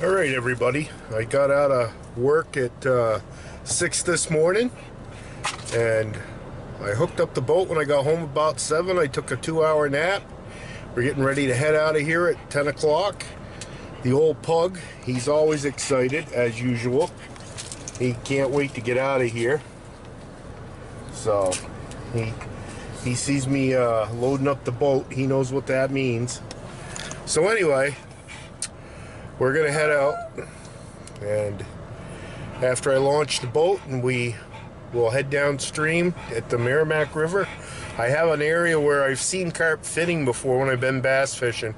All right, everybody. I got out of work at 6 this morning, and I hooked up the boat when I got home about 7. I took a 2-hour nap. We're getting ready to head out of here at 10 o'clock. The old pug, he's always excited, as usual. He can't wait to get out of here. So, he sees me loading up the boat. He knows what that means. So anyway, we're gonna head out, and after I launch the boat, and we will head downstream at the Merrimack River. I have an area where I've seen carp fitting before when I've been bass fishing.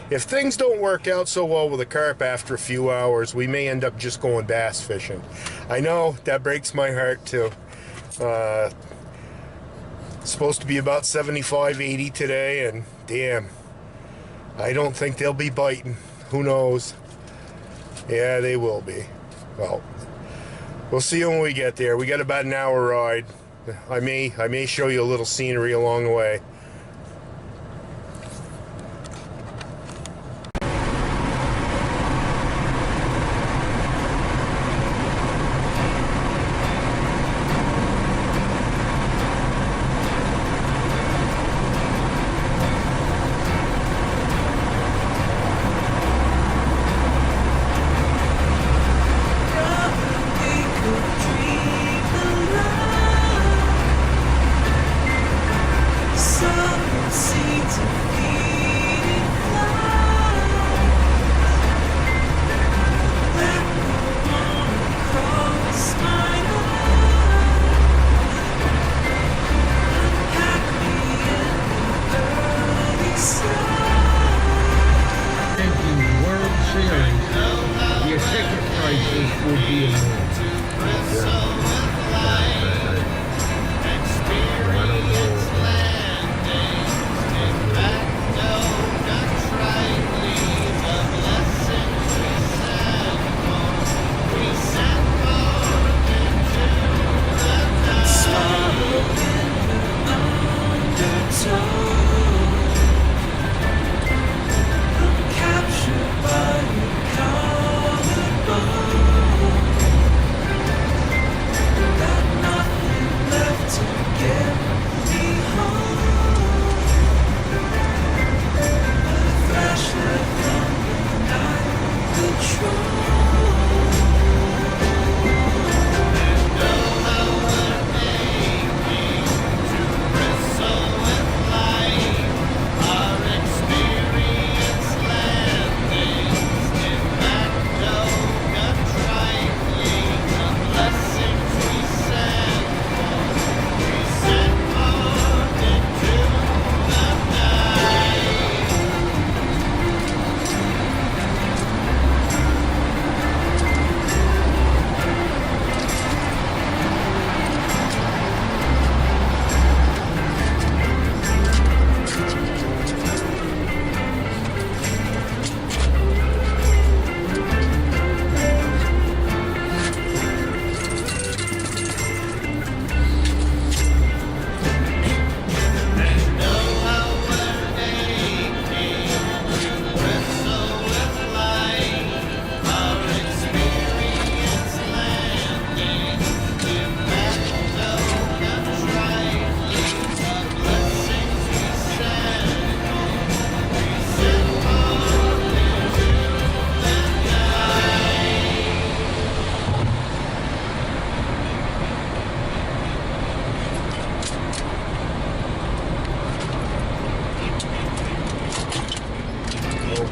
If things don't work out so well with a carp after a few hours, we may end up just going bass fishing. I know that breaks my heart too. It's supposed to be about 75, 80 today, and damn, I don't think they'll be biting. Who knows? Yeah, they will be. Well, we'll see when we get there. We got about an hour ride. I may show you a little scenery along the way.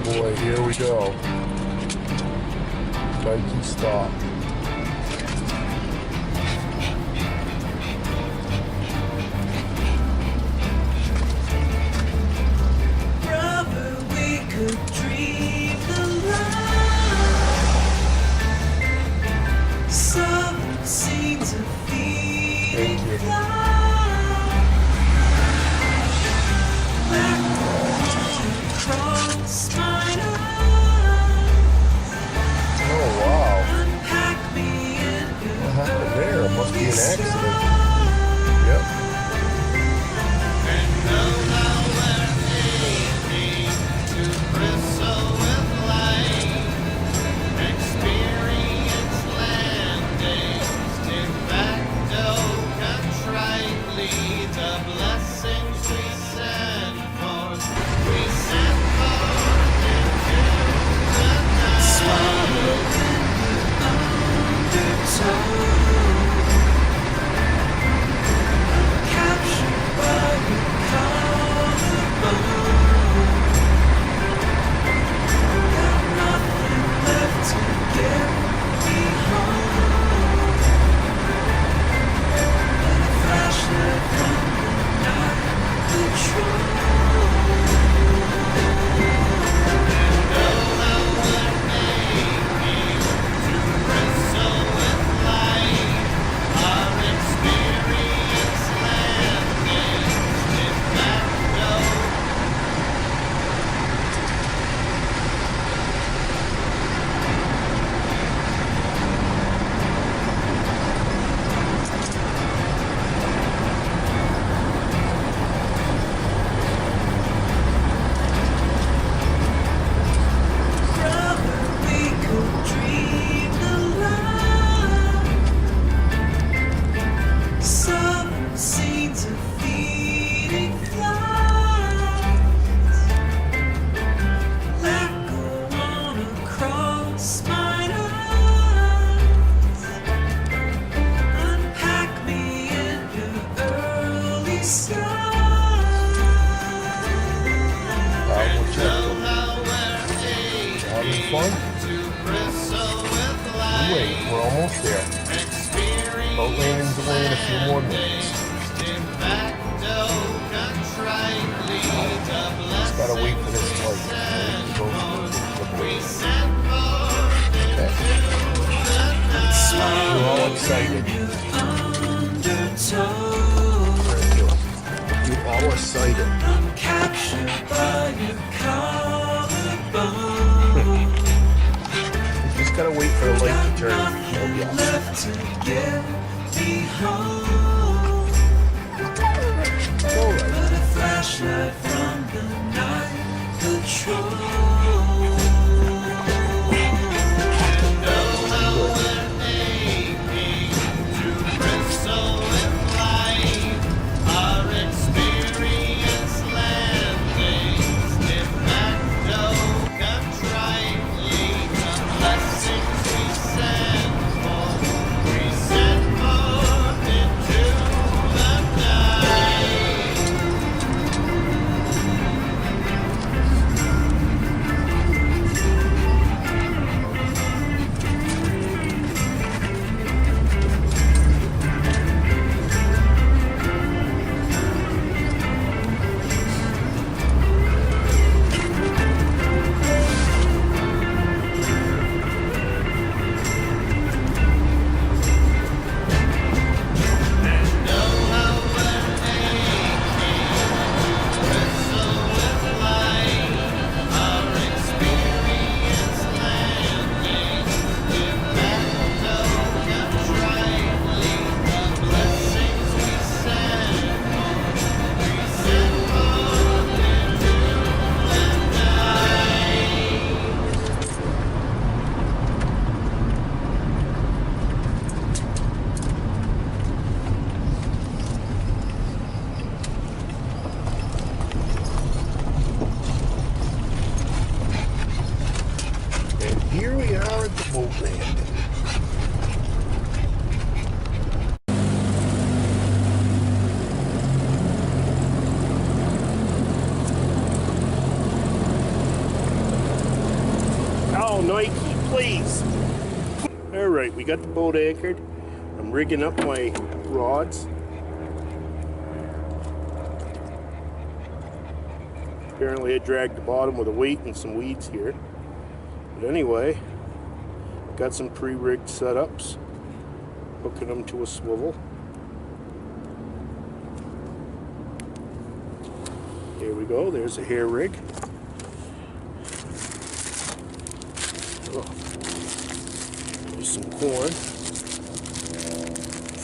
Boy, here we go. Nike stop. Brother, we could dream the light. Some scenes of feeding fly. Back across my eyes. Oh, wow. few more minutes. Just gotta wait for this light to go through the boat. Okay. You're all excited. You're all excited. I'm captured by your collarbone. Just gotta wait for the light to turn. It'll be awesome. Left to get me home. Alright. But a flashlight from the night patrol. Here we are at the boat landing. Oh, Nike, please. All right, we got the boat anchored. I'm rigging up my rods. Apparently I dragged the bottom with a weight and some weeds here. But anyway, got some pre-rigged setups, hooking them to a swivel. Here we go, there's a hair rig. Oh, there's some corn.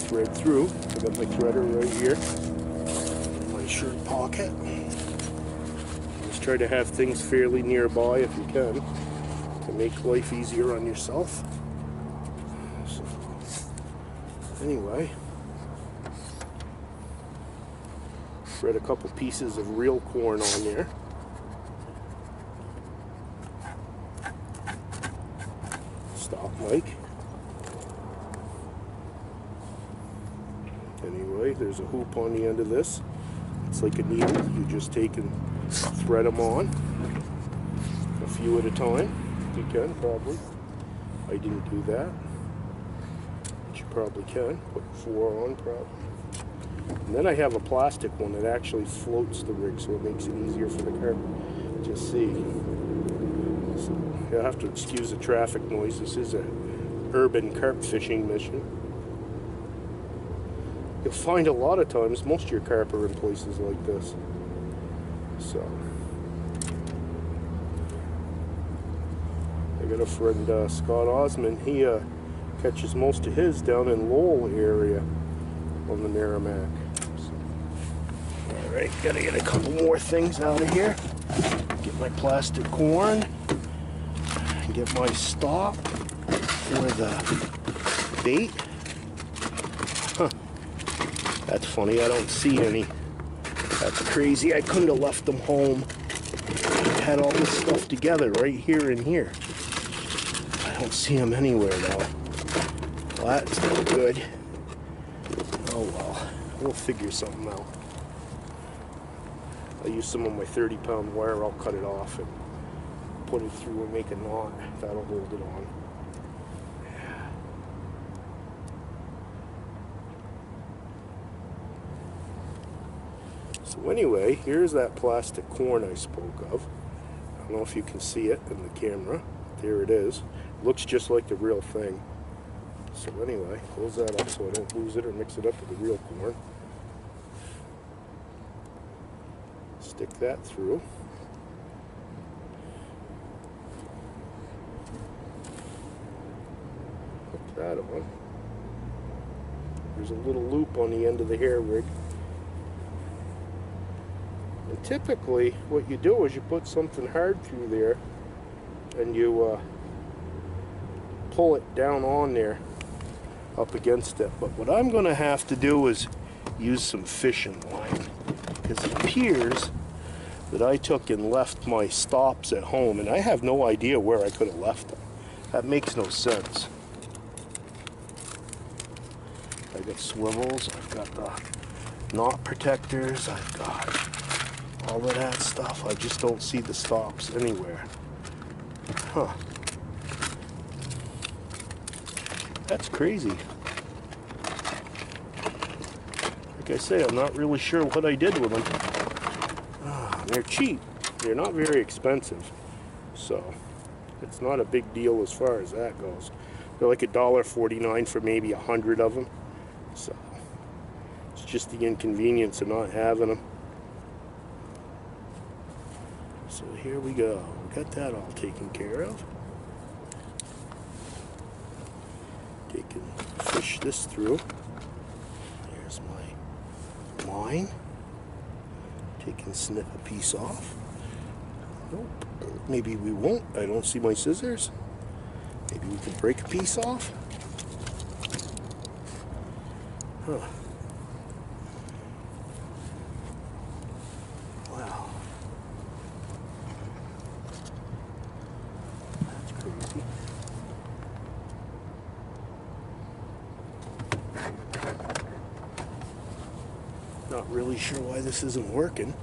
Thread through. I got my threader right here in my shirt pocket. Just try to have things fairly nearby if you can, to make life easier on yourself. So, anyway, thread a couple pieces of real corn on there. Stop mic. Anyway, there's a hoop on the end of this. It's like a needle. You just take and thread them on, a few at a time. You can probably. I didn't do that, but you probably can. Put 4 on probably. And then I have a plastic one that actually floats the rig, so it makes it easier for the car to see. So you'll have to excuse the traffic noise. This is a urban carp fishing mission. You'll find a lot of times most of your carp are in places like this. So I got a friend, Scott Osmond. He catches most of his down in Lowell area on the Merrimack. So, all right, gotta get a couple more things out of here. Get my plastic corn. Get my stop for the bait. Huh. That's funny. I don't see any. That's crazy. I couldn't have left them home. I had all this stuff together right here and here. I don't see them anywhere now. Well, that's not good. Oh well, we'll figure something out. I'll use some of my 30-pound wire. I'll cut it off and put it through and make a knot. That'll hold it on. So anyway, here's that plastic corn I spoke of. I don't know if you can see it in the camera. There it is. Looks just like the real thing. So anyway, close that up so I don't lose it or mix it up with the real corn. Stick that through. Hook that on. There's a little loop on the end of the hair rig. And typically, what you do is you put something hard through there and you pull it down on there up against it. But what I'm going to have to do is use some fishing line, because it appears that I took and left my stops at home, and I have no idea where I could have left them. That makes no sense. I got swivels, I've got the knot protectors, I've got all of that stuff. I just don't see the stops anywhere. Huh. That's crazy. Like I say, I'm not really sure what I did with them. They're cheap. They're not very expensive. So, it's not a big deal as far as that goes. They're like $1.49 for maybe 100 of them. So, it's just the inconvenience of not having them. So here we go. We got that all taken care of. Fish this through. There's my line. Take and snip a piece off. Nope. Maybe we won't. I don't see my scissors. Maybe we can break a piece off. Huh. Wow. That's crazy. Not really sure why this isn't working.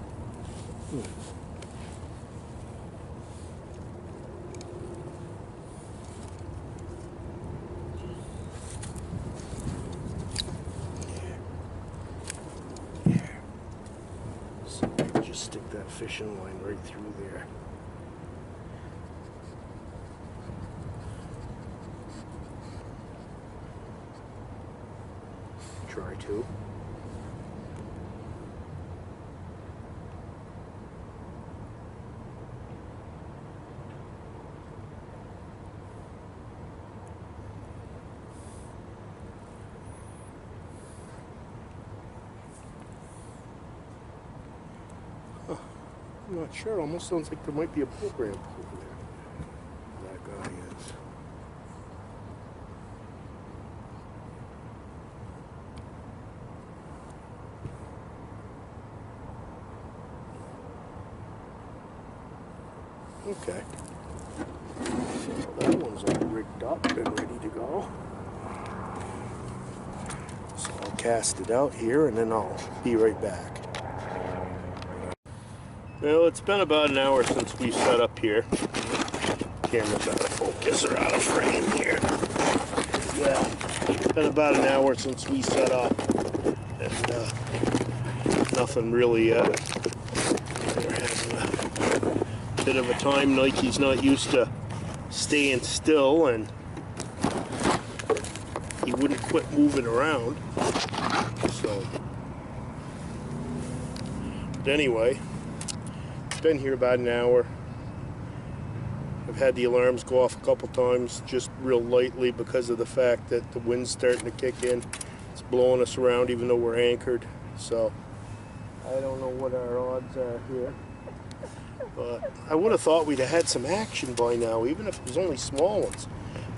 There. So just stick that fishing line right through there. Try to. I'm not sure. It almost sounds like there might be a boat ramp over there. That guy is. Okay. So that one's all rigged up and ready to go. So I'll cast it out here and then I'll be right back. Well, it's been about an hour since we set up here. Camera's out of focus or out of frame here. Yeah, it's been about an hour since we set up, and nothing really yet. They're having a bit of a time. Nike's not used to staying still, and he wouldn't quit moving around. So, but anyway. Been here about an hour. I've had the alarms go off a couple times, just real lightly, because of the fact that the wind's starting to kick in. It's blowing us around even though we're anchored. So I don't know what our odds are here, but I would have thought we'd have had some action by now, even if it was only small ones.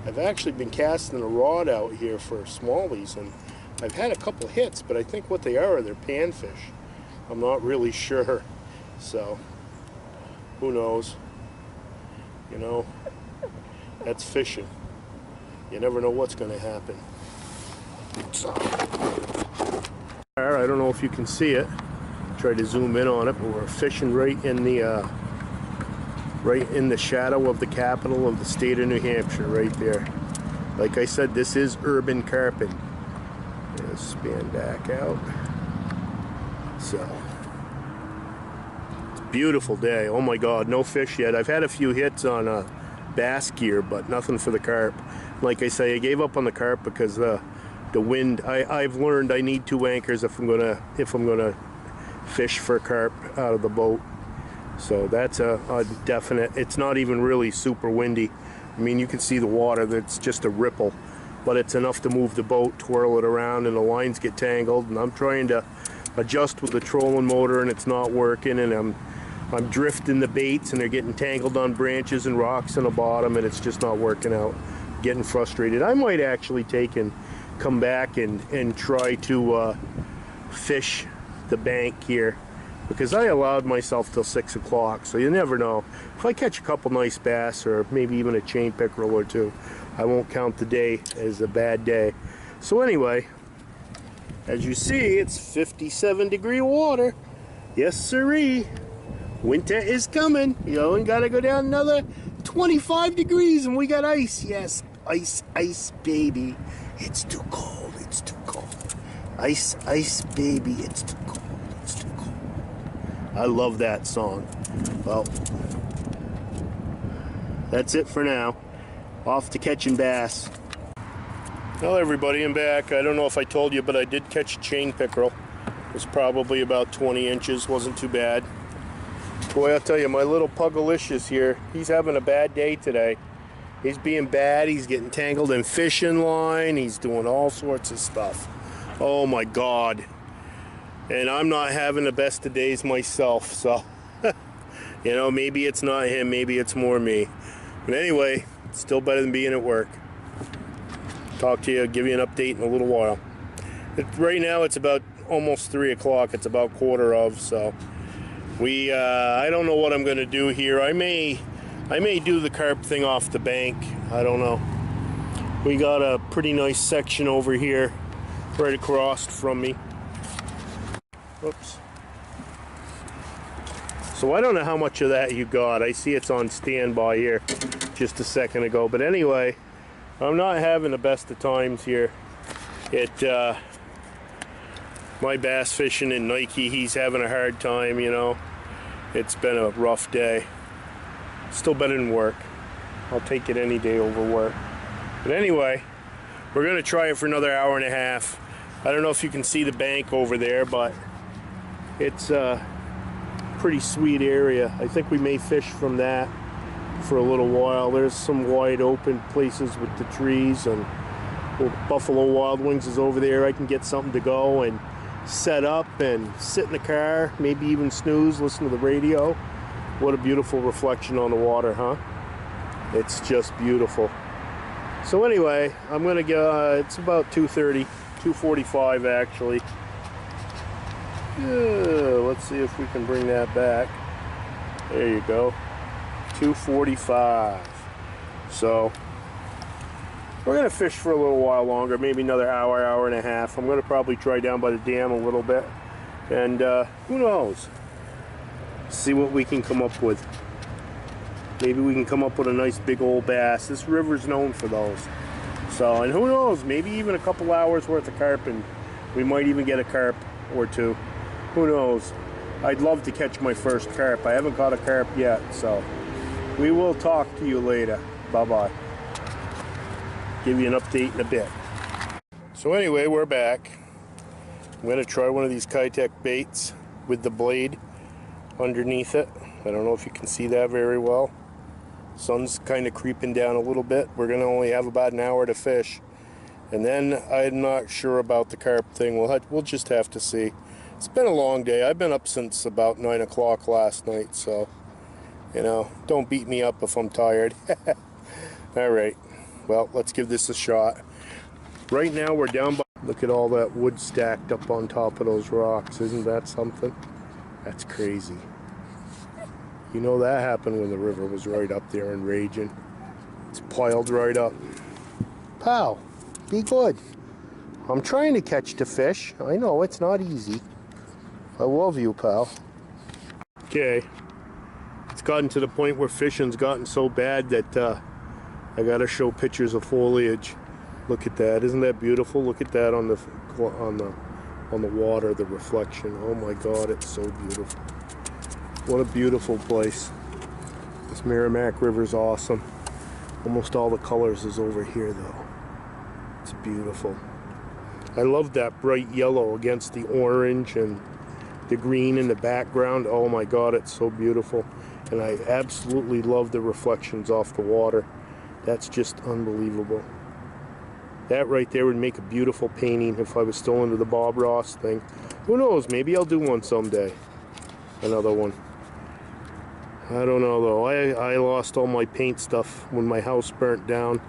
I've actually been casting a rod out here for smallies, and I've had a couple hits, but I think what they are they're panfish. I'm not really sure. So who knows? You know, that's fishing. You never know what's going to happen. So, I don't know if you can see it. Try to zoom in on it, but we're fishing right in the shadow of the capital of the state of New Hampshire, right there. Like I said, this is urban carping. Let's span back out. So, Beautiful day. Oh my God, no fish yet. I've had a few hits on bass gear, but nothing for the carp. Like I say, I gave up on the carp because the wind. I've learned I need 2 anchors if I'm gonna fish for carp out of the boat. So that's a definite. It's not even really super windy. I mean, you can see the water. That's just a ripple, but it's enough to move the boat, twirl it around, and the lines get tangled. And I'm trying to adjust with the trolling motor, and it's not working. And I'm drifting the baits, and they're getting tangled on branches and rocks in the bottom, and it's just not working out. Getting frustrated. I might actually come back and try to fish the bank here, because I allowed myself till 6 o'clock, so you never know. If I catch a couple nice bass, or maybe even a chain pickerel or 2, I won't count the day as a bad day. So anyway, as you see, it's 57-degree water. Yes sirree. Winter is coming. You only gotta go down another 25 degrees and we got ice. Yes, ice, ice, baby. It's too cold, it's too cold. Ice, ice, baby, it's too cold, it's too cold. I love that song. Well, that's it for now. Off to catching bass. Well, everybody, I'm back. I don't know if I told you, but I did catch a chain pickerel. It was probably about 20 inches, wasn't too bad. Boy, I'll tell you, my little Pugalicious here, he's having a bad day today. He's being bad, he's getting tangled in fishing line, he's doing all sorts of stuff. Oh my God. And I'm not having the best of days myself, so, you know, maybe it's not him, maybe it's more me. But anyway, it's still better than being at work. Talk to you, give you an update in a little while. Right now it's about almost 3 o'clock, it's about 1/4 of, so. I don't know what I'm going to do here. I may do the carp thing off the bank. I don't know. We got a pretty nice section over here right across from me. Oops. So I don't know how much of that you got. I see it's on standby here just a second ago. But anyway, I'm not having the best of times here. My bass fishing in Nike, he's having a hard time, you know. It's been a rough day. Still better than work. I'll take it any day over work. But anyway, we're gonna try it for another hour and a half. I don't know if you can see the bank over there, but it's a pretty sweet area. I think we may fish from that for a little while. There's some wide open places with the trees, and Buffalo Wild Wings is over there. I can get something to go and set up and sit in the car, maybe even snooze, listen to the radio. What a beautiful reflection on the water, huh? It's just beautiful. So anyway, I'm gonna go, it's about 2:30, 2:45 actually. Let's see if we can bring that back. There you go, 2:45. So we're going to fish for a little while longer, maybe another hour, hour and a half. I'm going to probably try down by the dam a little bit. And who knows? See what we can come up with. Maybe we can come up with a nice big old bass. This river's known for those. So, and who knows? Maybe even a couple hours worth of carp, and we might even get a carp or 2. Who knows? I'd love to catch my first carp. I haven't caught a carp yet, so we will talk to you later. Bye-bye. Give you an update in a bit. So anyway, we're back. I'm going to try one of these Kitech baits with the blade underneath it. I don't know if you can see that very well. Sun's kind of creeping down a little bit. We're going to only have about an hour to fish. And then I'm not sure about the carp thing. We'll just have to see. It's been a long day. I've been up since about 9 o'clock last night, so, you know, don't beat me up if I'm tired. All right. Well, let's give this a shot. Right now we're down by, look at all that wood stacked up on top of those rocks. Isn't that something? That's crazy. You know that happened when the river was right up there and raging. It's piled right up. Pal, be good. I'm trying to catch the fish. I know it's not easy. I love you, pal. Okay. It's gotten to the point where fishing's gotten so bad that I gotta show pictures of foliage. Look at that, isn't that beautiful? Look at that on the water, the reflection. Oh my God, it's so beautiful. What a beautiful place. This Merrimack River's awesome. Almost all the colors is over here though. It's beautiful. I love that bright yellow against the orange and the green in the background. Oh my God, it's so beautiful. And I absolutely love the reflections off the water. That's just unbelievable. That right there would make a beautiful painting if I was still into the Bob Ross thing. Who knows, maybe I'll do one someday. Another one. I don't know though. I lost all my paint stuff when my house burnt down,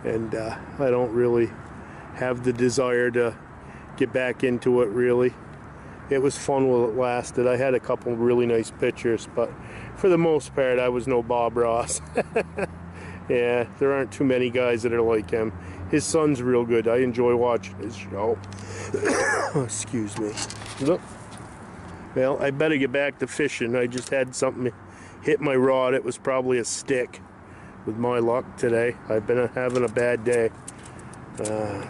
and I don't really have the desire to get back into it really. It was fun while it lasted. I had a couple really nice pictures, but for the most part I was no Bob Ross. Yeah, there aren't too many guys that are like him. His son's real good. I enjoy watching his show. Excuse me. Well, I better get back to fishing. I just had something hit my rod. It was probably a stick with my luck today. I've been having a bad day.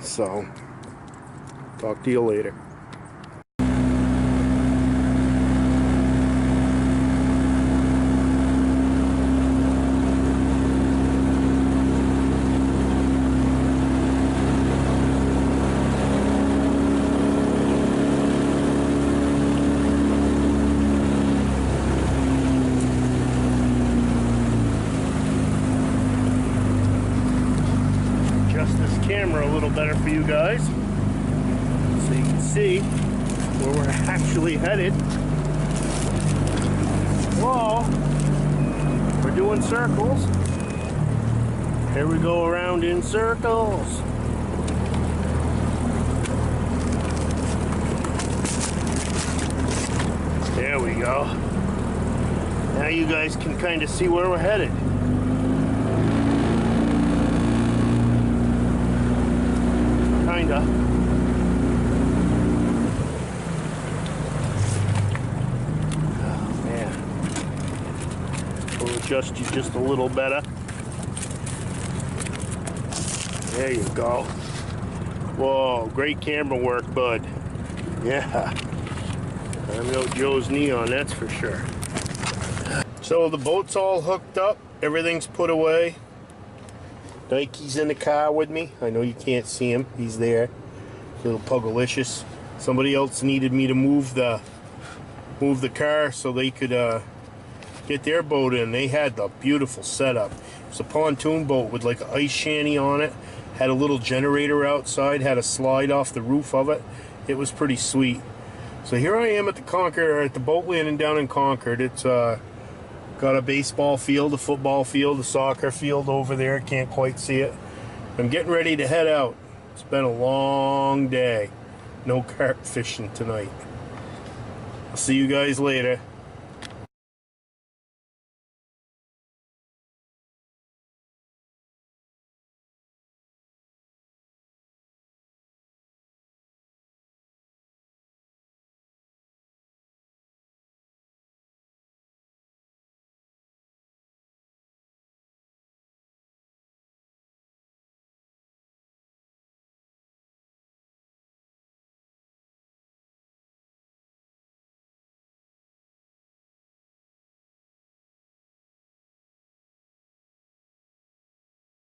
So, talk to you later. Camera a little better for you guys so you can see where we're actually headed. Whoa, we're doing circles. Here we go around in circles. There we go. Now you guys can kind of see where we're headed. Kinda. Oh man. We'll adjust you just a little better. There you go. Whoa, great camera work, bud. Yeah. I'm no Joe's Neon, that's for sure. So the boat's all hooked up, everything's put away. Nike's in the car with me. I know you can't see him. He's there. Little Pugalicious. Somebody else needed me to move the car so they could get their boat in. They had the beautiful setup. It's a pontoon boat with like an ice shanty on it. Had a little generator outside. Had a slide off the roof of it. It was pretty sweet. So here I am at the Concord, at the boat landing down in Concord. It's got a baseball field, a football field, a soccer field over there. Can't quite see it. I'm getting ready to head out. It's been a long day. No carp fishing tonight. I'll see you guys later.